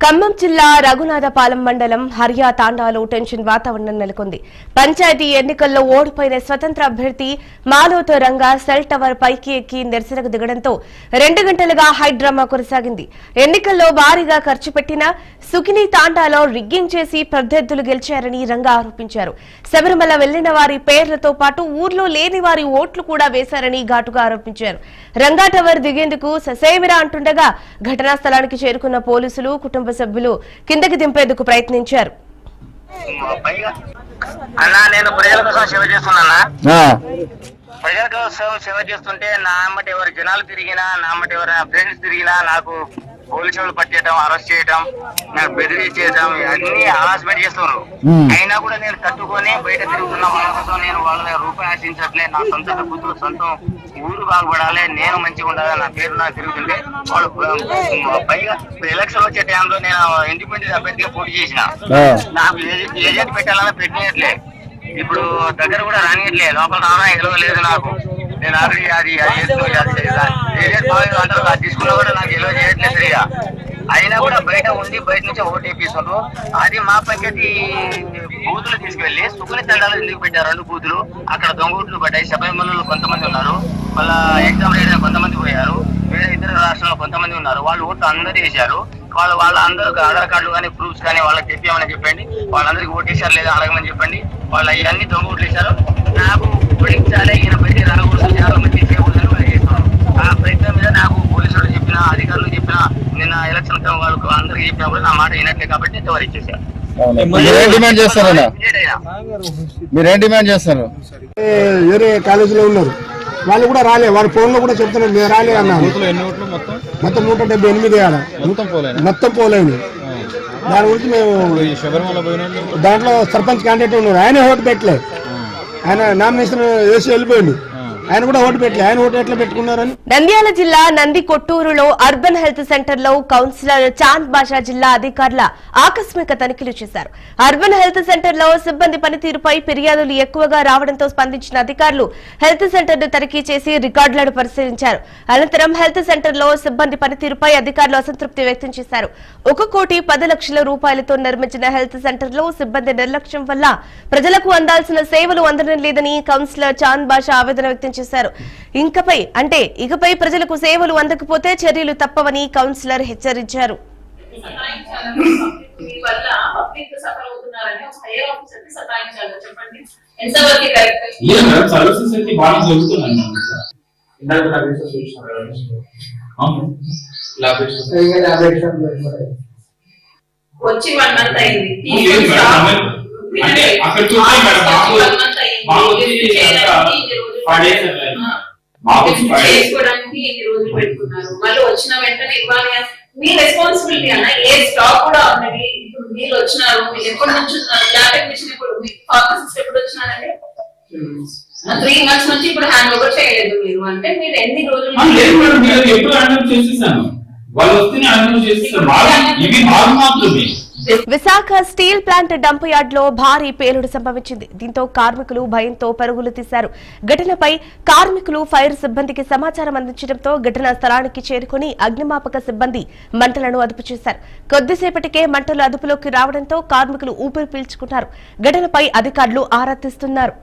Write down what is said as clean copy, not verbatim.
ఖమ్మం జిల్లా రఘునాథపాలెం మండలం హరియా తాండాలో టెన్షన్ వాతావరణం నెలకొంది. పంచాయతీ ఎన్నికల్లో ఓడిపోయిన స్వతంత్ర అభ్యర్థి మాలోతో రంగా సెల్ టవర్ పైకి ఎక్కి నిరసనకు దిగడంతో 2 గంటలుగా హైడ్రామా కొనసాగింది. ఎన్నికల్లో భారీగా ఖర్చు పెట్టిన సుకిని తాండాలో రిగ్గింగ్ చేసి ప్రత్యర్థులు గెలిచారని రంగా ఆరోపించారు. శబరిమల వెళ్లిన వారి పేర్లతో పాటు ఊర్లో లేని వారి ఓట్లు కూడా వేశారని ఘాటుగా ఆరోపించారు. రంగా టవర్ దిగేందుకు ససేమిరా అంటుండగా ఘటనా స్థలానికి చేరుకున్న పోలీసులు కుటుంబ సభ్యులు కిందకి దింపేందుకు ప్రయత్నించారు. ప్రజల కోసం సేవ చేస్తుంటే నా అమ్మటి ఎవరు జనాలు తిరిగినా, నా అమ్మటి ఎవరు ఫ్రెండ్స్ తిరిగినా నాకు పోలీసు వాళ్ళు పట్టేయటం, అరెస్ట్ చేయటం, నాకు బెదిరించేయటం, అన్ని హరాస్మెంట్ చేస్తున్నారు. అయినా కూడా నేను తట్టుకొని బయట తిరుగుతున్నా. వాళ్ళ కోసం నేను వాళ్ళ రూపాయి ఆశించట్లే. నా సొంత డబ్బుతో సొంతం ఊరు బాగుపడాలి, నేను మంచిగా ఉండాలి, నా పేరు నాకు తిరుగుతుంటే వాళ్ళు పైగా ఎలక్షన్ వచ్చే టైంలో నేను ఇండిపెండెంట్ అభ్యర్థిగా పోటీ చేసిన. నాకు ఏజెంట్ పెట్టాలని పెట్టినట్లే, ఇప్పుడు దగ్గర కూడా రానియట్లే, లోపల రావడం ఎలవలేదు. నాకు నేను ఆల్రెడీ అది ఏజెంట్ అంటారు, అది తీసుకున్నా కూడా నాకు ఎలవ చేయట్లేదు సరిగా. అయినా కూడా బయట ఉండి బయట నుంచి ఓటు వేపిస్తున్నారు. అది మా పంచాయతీ బూతులు తీసుకెళ్లి సుకుని తండాలు ఎందుకు పెట్టారు? 2 బూతులు అక్కడ దొంగోట్లు పడ్డాయి. శబరిమలలో కొంతమంది ఉన్నారు, వాళ్ళ ఎగ్జామ్ రైడర్ కొంతమంది పోయారు, వేరే ఇతర రాష్ట్రాల్లో కొంతమంది ఉన్నారు. వాళ్ళు ఓట్లు అందరూ వేశారు. వాళ్ళు అందరూ ఆధార్ కార్డులు కానీ ప్రూఫ్స్ కానీ వాళ్ళకి తెప్పామని చెప్పండి. వాళ్ళందరికీ ఓటేశారు లేదా అడగమని చెప్పండి. వాళ్ళు అవన్నీ దొంగ ఓట్లు వేశారు. నాకు ఓడించాలి, ఈయన బయట రాకూడదు, చాలా మంది చేయకూడదని వాళ్ళు చేస్తున్నారు. ఆ ప్రయత్నం మీద నాకు పోలీసులు చెప్పిన, అధికారులు చెప్పిన, నిన్న ఎలక్షన్ వాళ్ళకు అందరికి చెప్పినా కూడా నా మాట వినట్లే కాబట్టి ఎవరు ఇచ్చేసారు. మీరేం డిమాండ్ చేస్తారు? వేరే కాలేజీలో ఉన్నారు, వాళ్ళు కూడా రాలే. వారి ఫోన్ లో కూడా చెప్తున్నారు మేము రాలే అన్నారు. మొత్తం 178 మొత్తం పోలేదు. దాని గురించి మేము దాంట్లో సర్పంచ్ క్యాండిడేట్ ఉన్నారు, ఆయన ఓటు పెట్టలే. ఆయన నామినేషన్ వేసి వెళ్ళిపోయిండు. ఆయన కూడా ఓటు పెట్టలే. ఆయన ఓటు ఎట్లా పెట్టుకున్నారని. నంద్యాల జిల్లా నందికొట్టూరులో అర్బన్ హెల్త్ సెంటర్ లో కౌన్సిలర్ చాంద్ బాషా జిల్లా అధికారుల ఆకస్మిక తనిఖీలు చేశారు. అర్బన్ హెల్త్ సెంటర్ లో సిబ్బంది పనితీరుపై ఫిర్యాదులు ఎక్కువగా రావడంతో స్పందించిన అధికారులు హెల్త్ సెంటర్ ను తనిఖీ చేసి రికార్డులను పరిశీలించారు. అనంతరం హెల్త్ సెంటర్ లో సిబ్బంది పనితీరుపై అధికారులు అసంతృప్తి వ్యక్తం చేశారు. 1,10,00,00,000 రూపాయలతో నిర్మించిన హెల్త్ సెంటర్ లో సిబ్బంది నిర్లక్ష్యం వల్ల ప్రజలకు అందాల్సిన సేవలు అందడం లేదని కౌన్సిలర్ చాంద్ బాషా ఆవేదన వ్యక్తం చేశారు. ఇకపై ప్రజలకు సేవలు అందకపోతే చర్యలు తప్పవని కౌన్సిలర్ హెచ్చరించారు. వచ్చి 1 మంత్ అయింది. చేసుకోవడానికి ఎన్ని రోజులు పెట్టుకున్నారు? మళ్ళీ వచ్చిన వెంటనే ఇవ్వాలి. మీ రెస్పాన్సిబిలిటీ అన్న. ఏ స్టాక్ కూడా ఉన్నది. ఇప్పుడు మీరు వచ్చినారు, మీరు ఎప్పటి నుంచి ల్యాబ్ టెక్నీషియన్ ఇప్పుడు ఫార్మసిస్ట్ ఎప్పుడు వచ్చినారంటే 3 మంత్స్ నుంచి ఇప్పుడు హ్యాండ్ ఓవర్ చేయలేదు మీరు. అంటే మీరు ఎన్ని రోజులు Visakha steel plant dump yard లో భారీ పేలుడు సంభవించింది. దీంతో కార్మికులు భయంతో పరుగులు తీశారు. ఘటనపై కార్మికులు ఫైర్ సిబ్బందికి సమాచారం అందించడంతో ఘటనా స్థలానికి చేరుకుని అగ్నిమాపక సిబ్బంది మంటలను అదుపు చేశారు. కొద్దిసేపటికే మంటలు అదుపులోకి రావడంతో కార్మికులు ఊపిరి పీల్చుకున్నారు. ఘటనపై అధికారులు ఆరా తీస్తున్నారు.